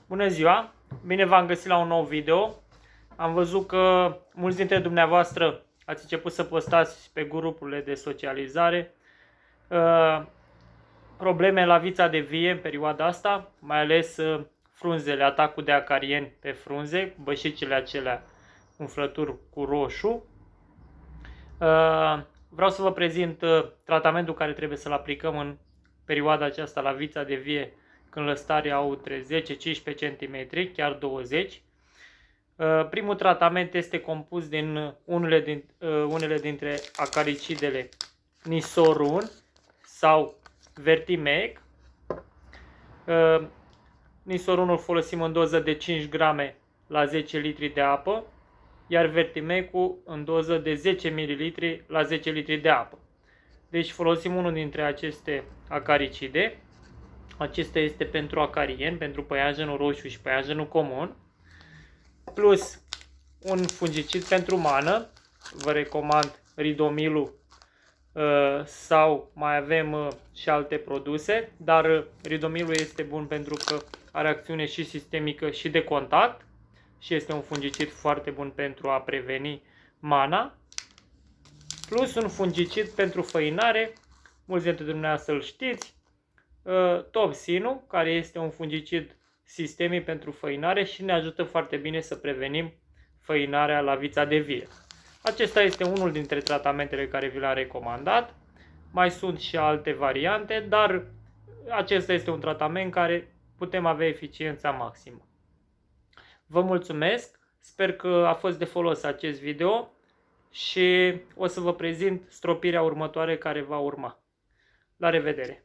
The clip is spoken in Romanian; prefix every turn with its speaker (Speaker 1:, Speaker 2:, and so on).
Speaker 1: Bună ziua! Bine v-am găsit la un nou video. Am văzut că mulți dintre dumneavoastră ați început să postați pe grupurile de socializare probleme la vița de vie în perioada asta, mai ales frunzele, atacul de acarieni pe frunze, bășicile acelea umflături cu roșu. Vreau să vă prezint tratamentul care trebuie să-l aplicăm în perioada aceasta la vița de vie, când lăstarii au între 10-15 cm, chiar 20. Primul tratament este compus din unele dintre acaricidele Nisorun sau Vertimec. Nisorunul folosim în doză de 5 grame la 10 litri de apă, iar Vertimecul în doză de 10 ml la 10 litri de apă. Deci folosim unul dintre aceste acaricide. Acesta este pentru acarieni, pentru păianjenul roșu și păianjenul comun, plus un fungicid pentru mană. Vă recomand Ridomilul sau mai avem și alte produse, dar Ridomilul este bun pentru că are acțiune și sistemică și de contact și este un fungicid foarte bun pentru a preveni mana, plus un fungicid pentru făinare. Mulți dintre dumneavoastră îl știți, Topsinul, care este un fungicid sistemic pentru făinare și ne ajută foarte bine să prevenim făinarea la vița de vie. Acesta este unul dintre tratamentele care vi le-am recomandat. Mai sunt și alte variante, dar acesta este un tratament care putem avea eficiența maximă. Vă mulțumesc, sper că a fost de folos acest video și o să vă prezint stropirea următoare care va urma. La revedere!